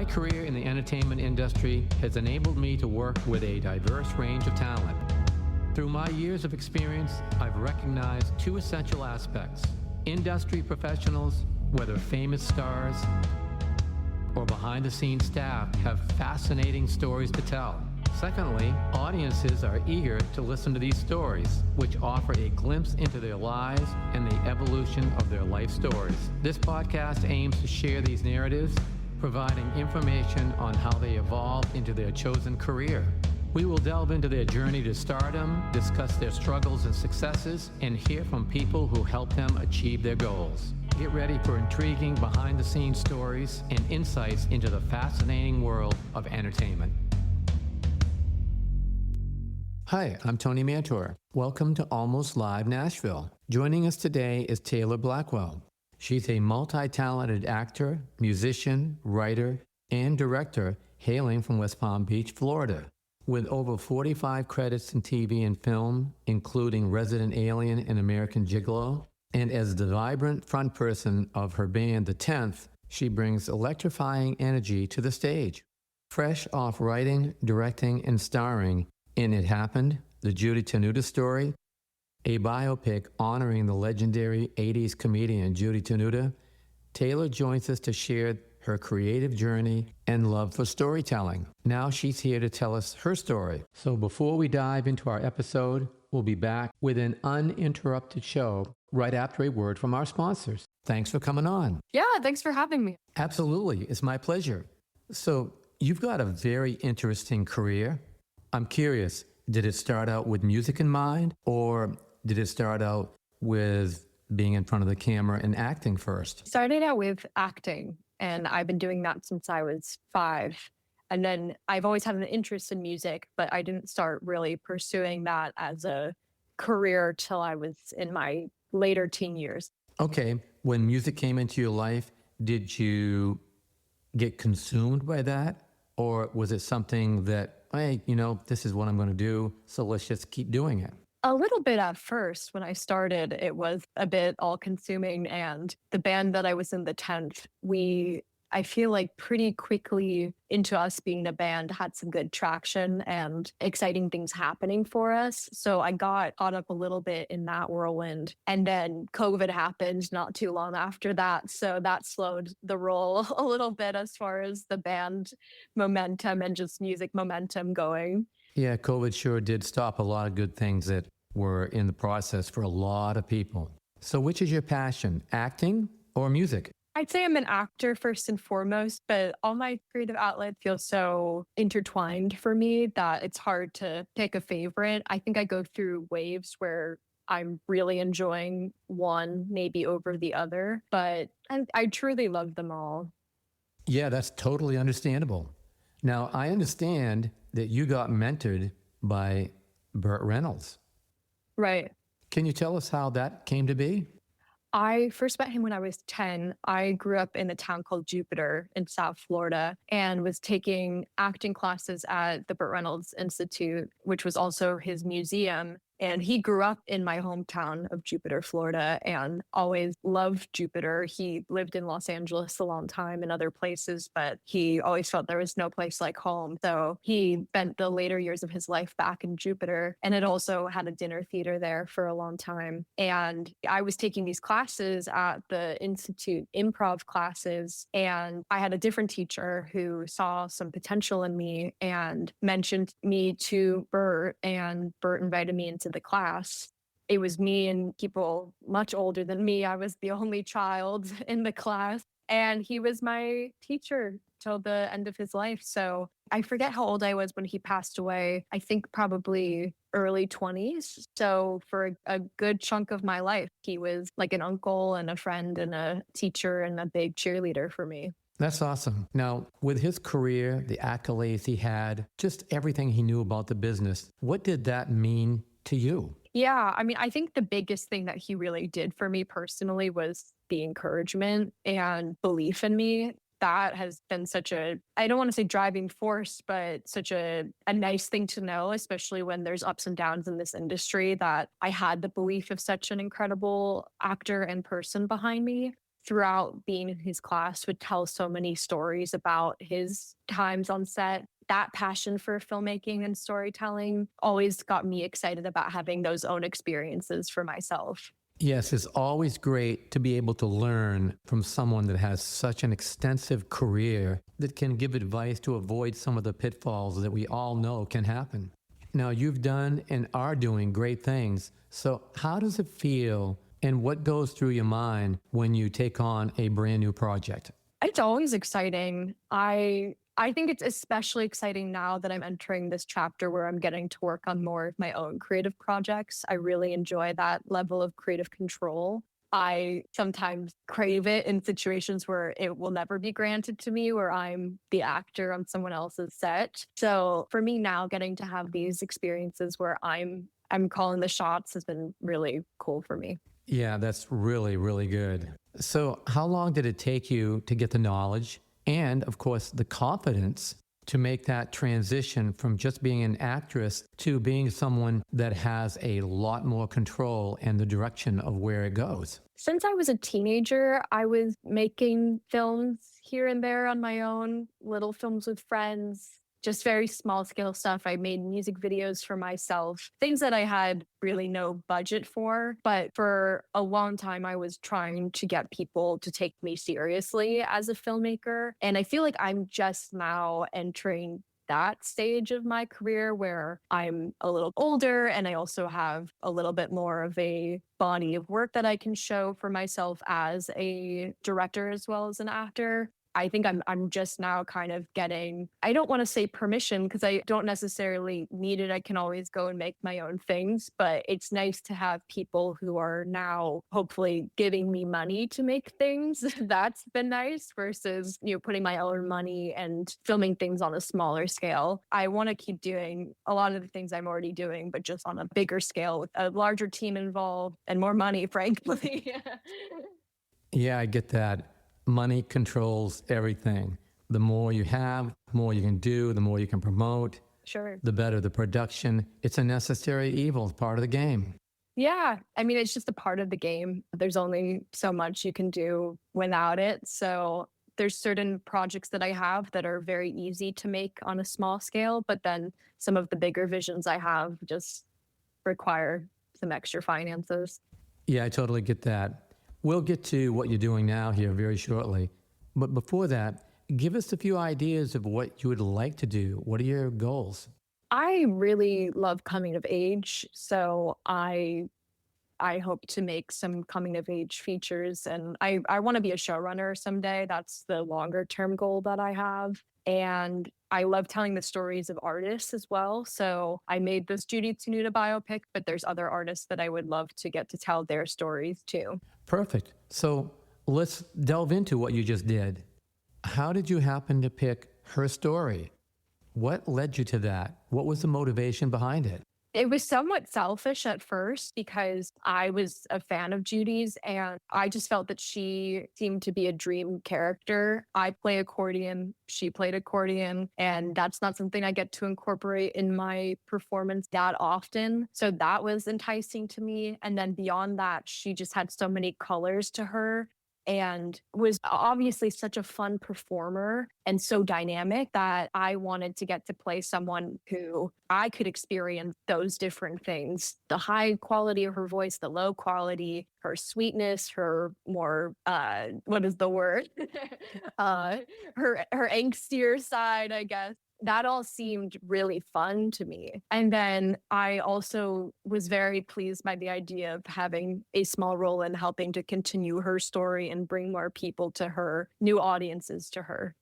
career in the entertainment industry has enabled me to work with a diverse range of talent. Through my years of experience, I've recognized two essential aspects. Industry professionals, whether famous stars or behind-the-scenes staff, have fascinating stories to tell. Secondly, audiences are eager to listen to these stories, which offer a glimpse into their lives and the evolution of their life stories. This podcast aims to share these narratives, providing information on how they evolved into their chosen career. We will delve into their journey to stardom, discuss their struggles and successes, and hear from people who helped them achieve their goals. Get ready for intriguing behind-the-scenes stories and insights into the fascinating world of entertainment. Hi, I'm Tony Mantor. Welcome to Almost Live Nashville. Joining us today is Taylor Blackwell. She's a multi-talented actor, musician, writer, and director hailing from West Palm Beach, Florida. With over 45 credits in TV and film, including Resident Alien and American Gigolo, and as the vibrant frontperson of her band, The 10th, she brings electrifying energy to the stage. Fresh off writing, directing, and starring in It Happened, the Judy Tenuta Story, a biopic honoring the legendary 80s comedian Judy Tenuta, Taylor joins us to share her creative journey and love for storytelling. Now she's here to tell us her story. So before we dive into our episode, we'll be back with an uninterrupted show right after a word from our sponsors. Thanks for coming on. Yeah, thanks for having me. Absolutely. It's my pleasure. So you've got a very interesting career. I'm curious, did it start out with music in mind, or did it start out with being in front of the camera and acting first? Started out with acting, and I've been doing that since I was 5. And then I've always had an interest in music, but I didn't start really pursuing that as a career till I was in my later teen years. Okay. When music came into your life, did you get consumed by that? Or was it something that, hey, this is what I'm going to do, so let's just keep doing it? A little bit at first. When I started, it was a bit all-consuming, and the band that I was in, the 10th, I feel like pretty quickly into us being a band had some good traction and exciting things happening for us. So I got caught up a little bit in that whirlwind. And then COVID happened not too long after that. So that slowed the roll a little bit as far as the band momentum and just music momentum going. Yeah, COVID sure did stop a lot of good things that were in the process for a lot of people. So which is your passion, acting or music? I'd say I'm an actor first and foremost, but all my creative outlets feel so intertwined for me that it's hard to pick a favorite. I think I go through waves where I'm really enjoying one maybe over the other, but I truly love them all. Yeah, that's totally understandable. Now, I understand that you got mentored by Burt Reynolds. Right. Can you tell us how that came to be? I first met him when I was 10. I grew up in a town called Jupiter in South Florida and was taking acting classes at the Burt Reynolds Institute, which was also his museum. And he grew up in my hometown of Jupiter, Florida, and always loved Jupiter. He lived in Los Angeles a long time and other places, but he always felt there was no place like home. So he spent the later years of his life back in Jupiter, and it also had a dinner theater there for a long time. And I was taking these classes at the Institute, improv classes, and I had a different teacher who saw some potential in me and mentioned me to Burt, and Burt invited me into the class. It was me and people much older than me. I was the only child in the class, and he was my teacher till the end of his life. So I forget how old I was when he passed away. I think probably early 20s. So for a good chunk of my life, he was like an uncle and a friend and a teacher and a big cheerleader for me. That's awesome. Now, with his career, the accolades he had, just everything he knew about the business, what did that mean to you? Yeah, I mean, I think the biggest thing that he really did for me personally was the encouragement and belief in me. That has been such a, I don't want to say driving force, but such a nice thing to know, especially when there's ups and downs in this industry, that I had the belief of such an incredible actor and person behind me. throughout being in his class would tell so many stories about his times on set. That passion for filmmaking and storytelling always got me excited about having those own experiences for myself. Yes, it's always great to be able to learn from someone that has such an extensive career that can give advice to avoid some of the pitfalls that we all know can happen. Now, you've done and are doing great things. So, how does it feel and what goes through your mind when you take on a brand new project? It's always exciting. I think it's especially exciting now that I'm entering this chapter where I'm getting to work on more of my own creative projects. I really enjoy that level of creative control. I sometimes crave it in situations where it will never be granted to me, where I'm the actor on someone else's set. So for me now, getting to have these experiences where I'm calling the shots has been really cool for me. Yeah, that's really, really good. So, how long did it take you to get the knowledge and, of course, the confidence to make that transition from just being an actress to being someone that has a lot more control and the direction of where it goes? Since I was a teenager, I was making films here and there on my own, little films with friends, just very small scale stuff. I made music videos for myself, things that I had really no budget for. But for a long time, I was trying to get people to take me seriously as a filmmaker. And I feel like I'm just now entering that stage of my career where I'm a little older and I also have a little bit more of a body of work that I can show for myself as a director as well as an actor. I think I'm just now kind of getting, I don't want to say permission because I don't necessarily need it. I can always go and make my own things, but it's nice to have people who are now hopefully giving me money to make things. That's been nice versus, putting my own money and filming things on a smaller scale. I want to keep doing a lot of the things I'm already doing, but just on a bigger scale with a larger team involved and more money, frankly. Yeah, I get that. Money controls everything. The more you have, the more you can do, the more you can promote, Sure. the better the production. It's a necessary evil, it's part of the game. Yeah. I mean, it's just a part of the game. There's only so much you can do without it. So there's certain projects that I have that are very easy to make on a small scale, but then some of the bigger visions I have just require some extra finances. Yeah, I totally get that. We'll get to what you're doing now here very shortly. But before that, give us a few ideas of what you would like to do. What are your goals? I really love coming of age, so I hope to make some coming of age features and I want to be a showrunner someday. That's the longer term goal that I have. And I love telling the stories of artists as well. So I made this Judy Tenuta biopic, but there's other artists that I would love to get to tell their stories too. Perfect. So let's delve into what you just did. How did you happen to pick her story? What led you to that? What was the motivation behind it? It was somewhat selfish at first because I was a fan of Judy's and I just felt that she seemed to be a dream character. I play accordion, she played accordion, and that's not something I get to incorporate in my performance that often. So that was enticing to me. And then beyond that, she just had so many colors to her and was obviously such a fun performer and so dynamic that I wanted to get to play someone who I could experience those different things, the high quality of her voice, the low quality, her sweetness, her more what is the word? Her angstier side, I guess. That all seemed really fun to me. And then I also was very pleased by the idea of having a small role in helping to continue her story and bring more people to her, new audiences to her.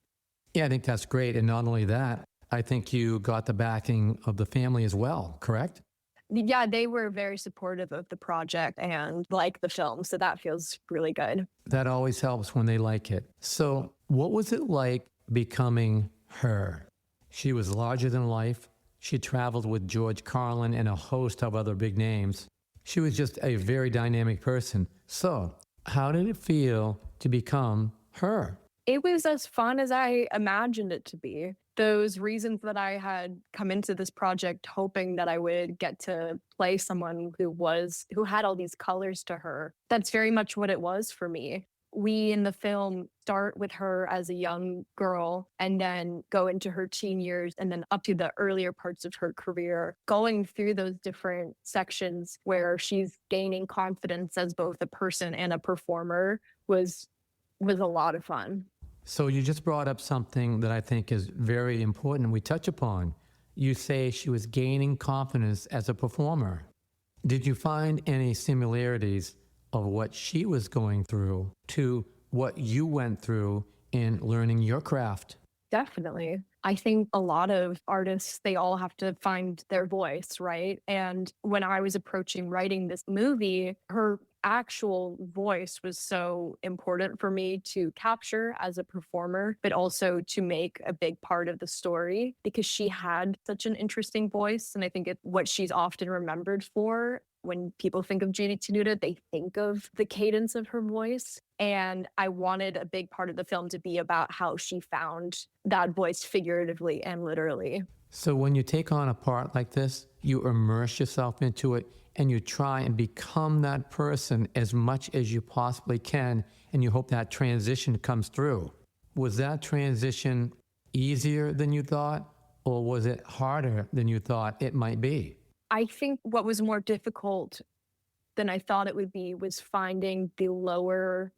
Yeah, I think that's great. And not only that, I think you got the backing of the family as well, correct? Yeah, they were very supportive of the project and like the film. So that feels really good. That always helps when they like it. So, what was it like becoming her? She was larger than life. She traveled with George Carlin and a host of other big names. She was just a very dynamic person. So, how did it feel to become her? It was as fun as I imagined it to be. Those reasons that I had come into this project hoping that I would get to play someone who had all these colors to her. That's very much what it was for me. we in the film start with her as a young girl and then go into her teen years and then up to the earlier parts of her career, going through those different sections where she's gaining confidence as both a person and a performer was a lot of fun. So you just brought up something that I think is very important we touch upon. You say she was gaining confidence as a performer. Did you find any similarities of what she was going through to what you went through in learning your craft? Definitely. I think a lot of artists, they all have to find their voice, right? And when I was approaching writing this movie, her actual voice was so important for me to capture as a performer, but also to make a big part of the story because she had such an interesting voice. And I think it's what she's often remembered for. When people think of Judy Tenuta, they think of the cadence of her voice. And I wanted a big part of the film to be about how she found that voice figuratively and literally. So when you take on a part like this, you immerse yourself into it and you try and become that person as much as you possibly can, and you hope that transition comes through. Was that transition easier than you thought, or was it harder than you thought it might be? I think what was more difficult than I thought it would be was finding the lower,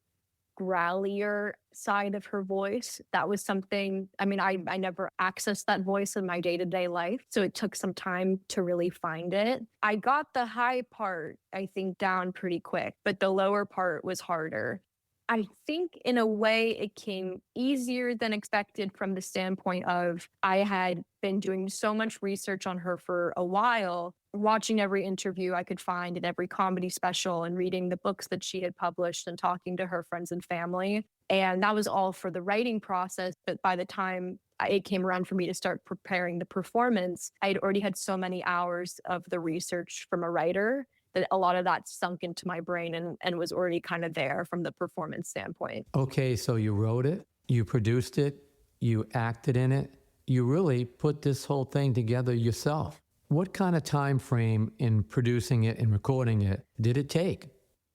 growlier side of her voice. That was something, I mean, I never accessed that voice in my day-to-day life, so it took some time to really find it. I got the high part, I think, down pretty quick, but the lower part was harder. I think in a way it came easier than expected from the standpoint of I had been doing so much research on her for a while, watching every interview I could find and every comedy special and reading the books that she had published and talking to her friends and family. And that was all for the writing process. But by the time it came around for me to start preparing the performance, I'd already had so many hours of the research from a writer that a lot of that sunk into my brain and was already kind of there from the performance standpoint. Okay, so you wrote it, you produced it, you acted in it, you really put this whole thing together yourself. What kind of time frame in producing it and recording it did it take?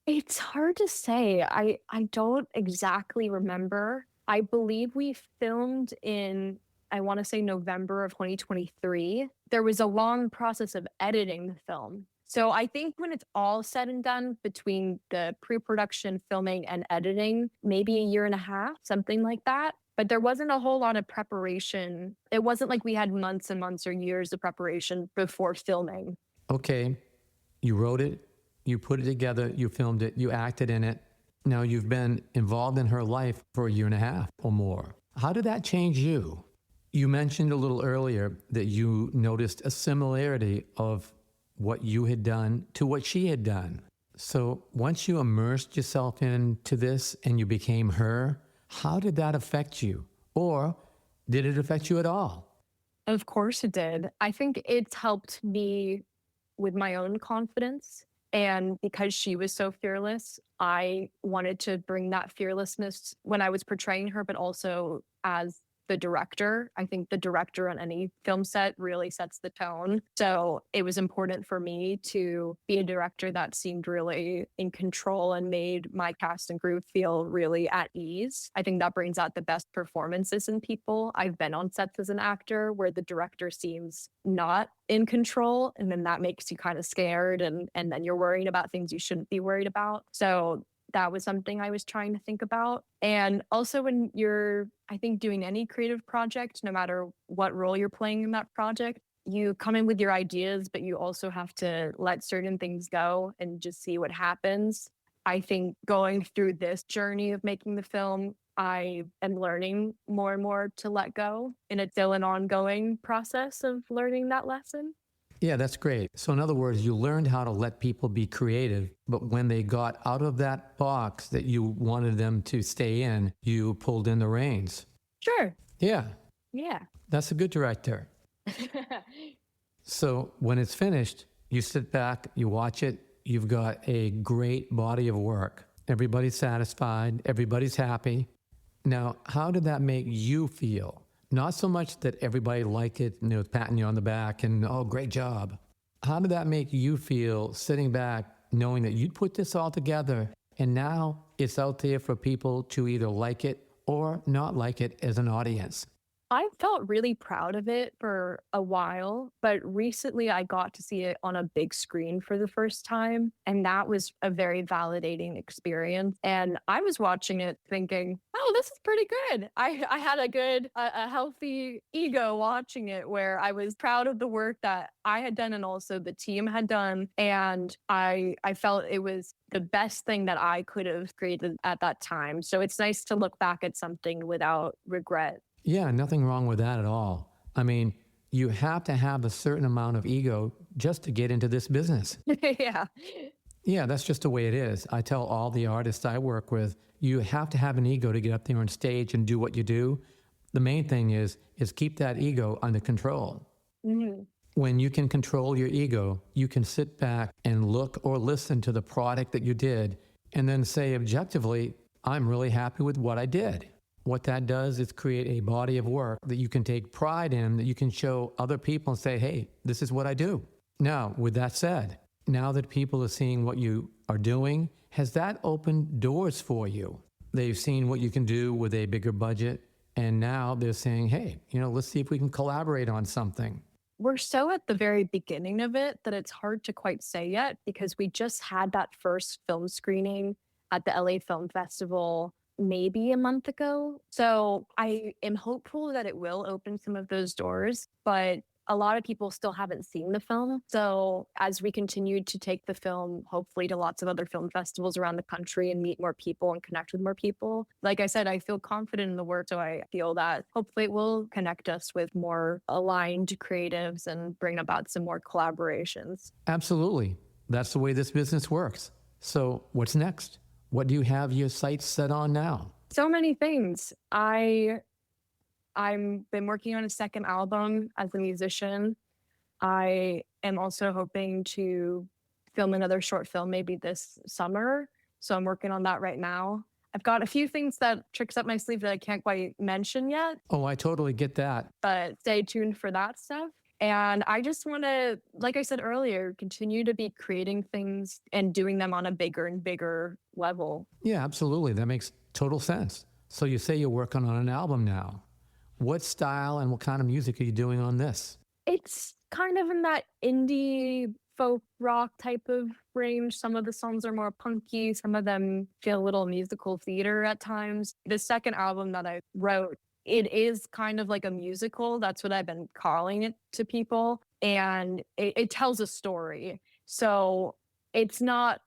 It's hard to say. I don't exactly remember. I believe we filmed in, I want to say November of 2023. There was a long process of editing the film. So I think when it's all said and done between the pre-production, filming, and editing, maybe a year and a half, something like that. But there wasn't a whole lot of preparation. It wasn't like we had months and months or years of preparation before filming. Okay, you wrote it, you put it together, you filmed it, you acted in it. Now you've been involved in her life for a year and a half or more. How did that change you? You mentioned a little earlier that you noticed a similarity of what you had done to what she had done. So once you immersed yourself into this and you became her, how did that affect you? Or did it affect you at all? Of course it did. I think it's helped me with my own confidence. And because she was so fearless, I wanted to bring that fearlessness when I was portraying her, but also as the director. I think the director on any film set really sets the tone. So it was important for me to be a director that seemed really in control and made my cast and crew feel really at ease. I think that brings out the best performances in people. I've been on sets as an actor where the director seems not in control, and then that makes you kind of scared, and then you're worrying about things you shouldn't be worried about. So that was something I was trying to think about. And also when you're, I think, doing any creative project, no matter what role you're playing in that project, you come in with your ideas, but you also have to let certain things go and just see what happens. I think going through this journey of making the film, I am learning more and more to let go. And it's still an ongoing process of learning that lesson. Yeah, that's great. So in other words, you learned how to let people be creative, but when they got out of that box that you wanted them to stay in, you pulled in the reins. Sure. Yeah, Yeah. that's a good director. So when it's finished, you sit back, you watch it, you've got a great body of work. Everybody's satisfied, everybody's happy. Now, how did that make you feel? Not so much that everybody liked it and was patting you on the back and, oh, great job. How did that make you feel sitting back knowing that you'd put this all together and now It's out there for people to either like it or not like it as an audience. I felt really proud of it for a while, but recently I got to see it on a big screen for the first time, and that was a very validating experience. And I was watching it thinking, "Oh, this is pretty good." I had a healthy ego watching it, where I was proud of the work that I had done and also the team had done, and I felt it was the best thing that I could have created at that time. So it's nice to look back at something without regret. Yeah, nothing wrong with that at all. I mean, you have to have a certain amount of ego just to get into this business. Yeah. Yeah, that's just the way it is. I tell all the artists I work with, you have to have an ego to get up there on stage and do what you do. The main thing is keep that ego under control. Mhm. When you can control your ego, you can sit back and look or listen to the product that you did and then say objectively, I'm really happy with what I did. What that does is create a body of work that you can take pride in, that you can show other people and say, hey, this is what I do. Now, with that said, now that people are seeing what you are doing, has that opened doors for you? They've seen what you can do with a bigger budget, and now they're saying, hey, let's see if we can collaborate on something. We're so at the very beginning of it that it's hard to quite say yet, because we just had that first film screening at the LA Film Festival maybe a month ago. So I am hopeful that it will open some of those doors, but a lot of people still haven't seen the film. So as we continue to take the film, hopefully to lots of other film festivals around the country and meet more people and connect with more people, like I said, I feel confident in the work. So I feel that hopefully it will connect us with more aligned creatives and bring about some more collaborations. Absolutely. That's the way this business works. So what's next? What do you have your sights set on now? So many things. I'm been working on a second album as a musician. I am also hoping to film another short film maybe this summer. So I'm working on that right now. I've got a few things tricks up my sleeve that I can't quite mention yet, Oh, I totally get that. but stay tuned for that stuff. And I just want to, like I said earlier, continue to be creating things and doing them on a bigger and bigger level. Yeah, absolutely. That makes total sense. So you say you're working on an album now. What style and what kind of music are you doing on this? It's kind of in that indie folk rock type of range. Some of the songs are more punky, some of them feel a little musical theater at times. The second album that I wrote, it is kind of like a musical. That's what I've been calling it to people. And it tells a story. So it's not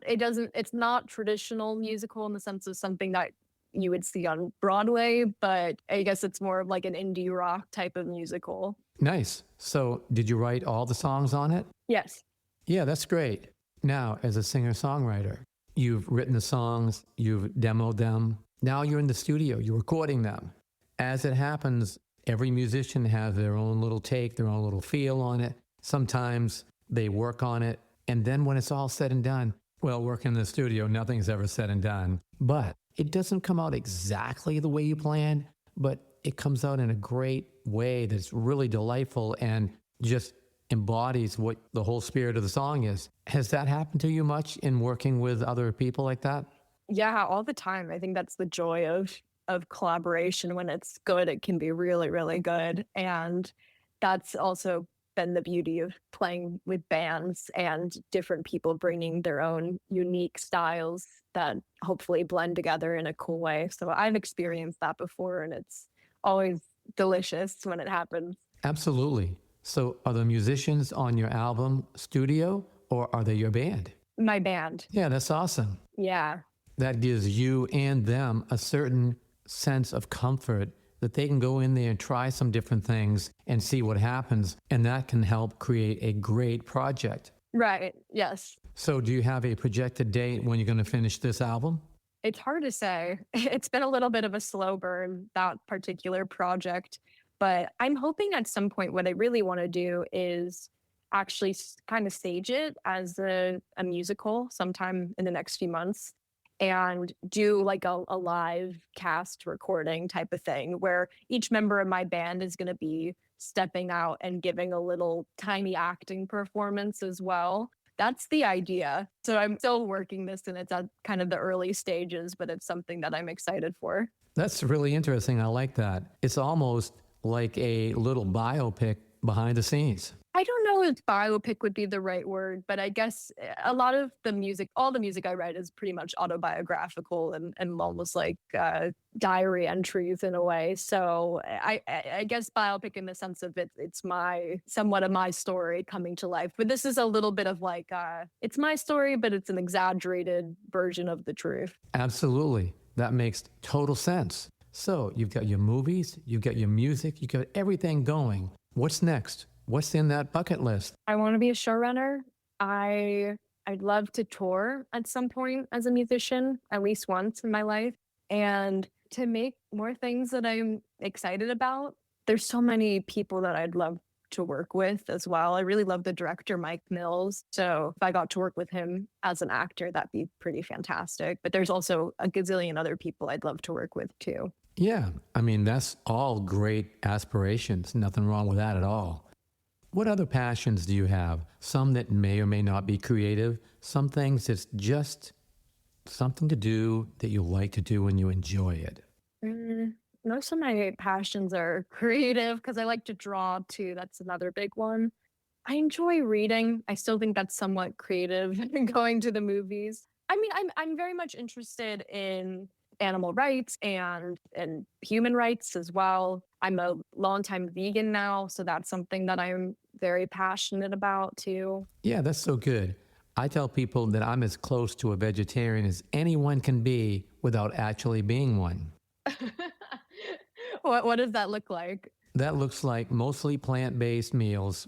traditional musical in the sense of something that you would see on Broadway, but I guess it's more of like an indie rock type of musical. Nice. So did you write all the songs on it? Yes. Yeah, that's great. Now, as a singer-songwriter, you've written the songs, you've demoed them. Now you're in the studio, you're recording them. As it happens, every musician has their own little take, their own little feel on it. Sometimes they work on it. And then when it's all said and done, well, working in the studio, nothing's ever said and done. But it doesn't come out exactly the way you planned, but it comes out in a great way that's really delightful and just embodies what the whole spirit of the song is. Has that happened to you much in working with other people like that? Yeah, all the time. I think that's the joy of collaboration. When it's good, it can be really, really good. And that's also been the beauty of playing with bands and different people bringing their own unique styles that hopefully blend together in a cool way. So I've experienced that before, and it's always delicious when it happens. Absolutely. So are the musicians on your album studio or are they your band? My band. Yeah, that's awesome. Yeah. That gives you and them a certain sense of comfort that they can go in there and try some different things and see what happens. And that can help create a great project. Right. Yes. So do you have a projected date when you're going to finish this album? It's hard to say. It's been a little bit of a slow burn, that particular project. But I'm hoping at some point what I really want to do is actually kind of stage it as a musical sometime in the next few months and do like a live cast recording type of thing where each member of my band is going to be stepping out and giving a little tiny acting performance as well. That's the idea. So I'm still working this and it's at kind of the early stages, but it's something that I'm excited for. That's really interesting. I like that. It's almost like a little biopic behind the scenes. I don't know if biopic would be the right word, but I guess a lot of the music, all the music I write is pretty much autobiographical and almost like diary entries in a way. So I guess biopic in the sense of it's somewhat of my story coming to life. But this is a little bit of like, it's my story, but it's an exaggerated version of the truth. Absolutely. That makes total sense. So you've got your movies, you've got your music, you've got everything going. What's next? What's in that bucket list? I want to be a showrunner. I'd love to tour at some point as a musician, at least once in my life, and to make more things that I'm excited about. There's so many people that I'd love to work with as well. I really love the director, Mike Mills. So if I got to work with him as an actor, that'd be pretty fantastic. But there's also a gazillion other people I'd love to work with too. Yeah, I mean, that's all great aspirations. Nothing wrong with that at all. What other passions do you have? Some that may or may not be creative, some things that's just something to do that you like to do and you enjoy it. Most of my passions are creative because I like to draw too. That's another big one. I enjoy reading. I still think that's somewhat creative. Going to the movies. I mean, I'm very much interested in animal rights and human rights as well. I'm a longtime vegan now, so that's something that I'm very passionate about too. Yeah, that's so good. I tell people that I'm as close to a vegetarian as anyone can be without actually being one. What does that look like? That looks like mostly plant-based meals.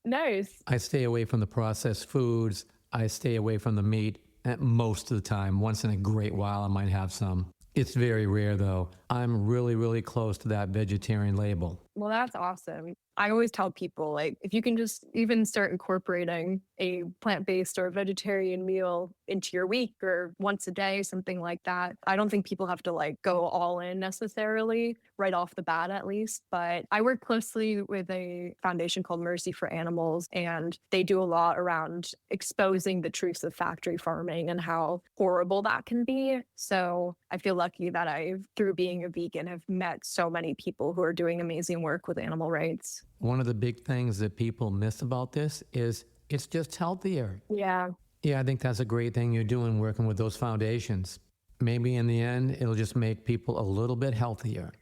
Nice. I stay away from the processed foods. I stay away from the meat most of the time. Once in a great while, I might have some. It's very rare, though. I'm really, really close to that vegetarian label. Well, that's awesome. I always tell people, like, if you can just even start incorporating a plant-based or vegetarian meal into your week or once a day, something like that. I don't think people have to like go all in necessarily right off the bat, at least. But I work closely with a foundation called Mercy for Animals, and they do a lot around exposing the truths of factory farming and how horrible that can be. So I feel lucky that through being a vegan, have met so many people who are doing amazing work with animal rights. One of the big things that people miss about this is it's just healthier. Yeah. Yeah, I think that's a great thing you're doing working with those foundations. Maybe in the end, it'll just make people a little bit healthier.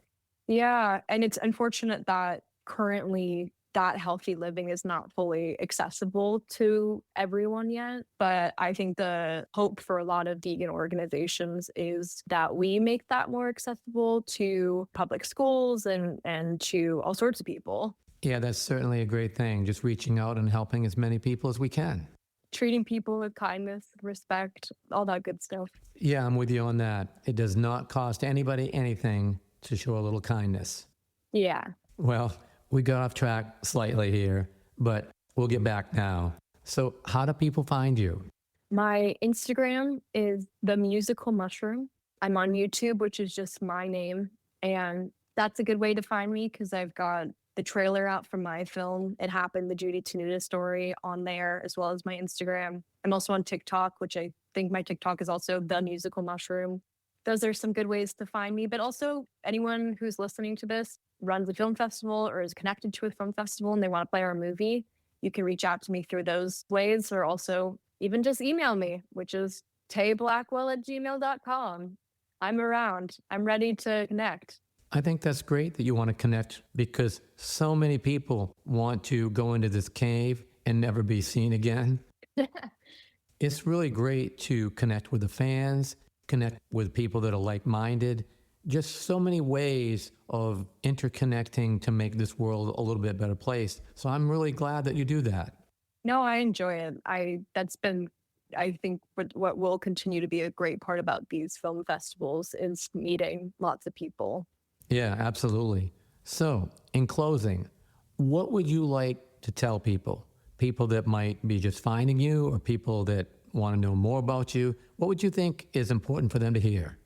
Yeah. And it's unfortunate that currently that healthy living is not fully accessible to everyone yet. But I think the hope for a lot of vegan organizations is that we make that more accessible to public schools and to all sorts of people. Yeah, that's certainly a great thing. Just reaching out and helping as many people as we can. Treating people with kindness, respect, all that good stuff. Yeah, I'm with you on that. It does not cost anybody anything to show a little kindness. Yeah. Well, we got off track slightly here, but we'll get back now. So, how do people find you? My Instagram is The Musical Mushroom. I'm on YouTube, which is just my name. And that's a good way to find me because I've got the trailer out from my film, It Happened, the Judy Tenuta Story, on there, as well as my Instagram. I'm also on TikTok, which I think my TikTok is also The Musical Mushroom. Those are some good ways to find me. But also, anyone who's listening to this runs a film festival or is connected to a film festival and they want to play our movie, you can reach out to me through those ways, or also even just email me, which is tayblackwell@gmail.com. I'm around. I'm ready to connect. I think that's great that you want to connect because so many people want to go into this cave and never be seen again. It's really great to connect with the fans, connect with people that are like-minded. Just so many ways of interconnecting to make this world a little bit better place. So I'm really glad that you do that. No, I enjoy it. That's been, I think, what will continue to be a great part about these film festivals is meeting lots of people. Yeah, absolutely. So, in closing, what would you like to tell people? People that might be just finding you or people that want to know more about you? What would you think is important for them to hear?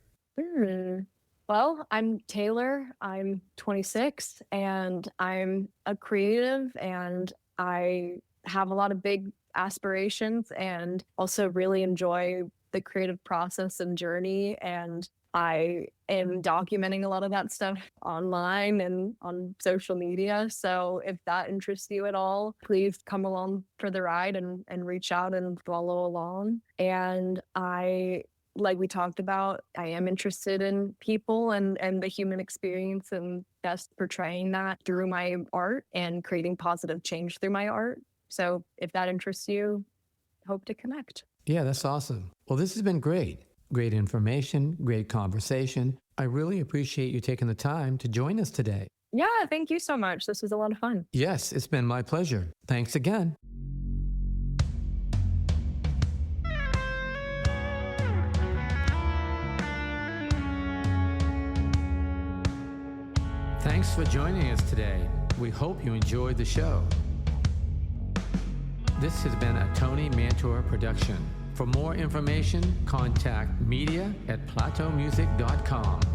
Well, I'm Taylor. I'm 26 and I'm a creative, and I have a lot of big aspirations and also really enjoy the creative process and journey. And I am documenting a lot of that stuff online and on social media. So if that interests you at all, please come along for the ride and reach out and follow along. And like we talked about, I am interested in people and the human experience and best portraying that through my art and creating positive change through my art. So if that interests you, hope to connect. Yeah, that's awesome. Well, this has been great. Great information, great conversation. I really appreciate you taking the time to join us today. Yeah, thank you so much. This was a lot of fun. Yes, it's been my pleasure. Thanks again. Thanks for joining us today. We hope you enjoyed the show. This has been a Tony Mantor production. For more information, contact media@plateaumusic.com.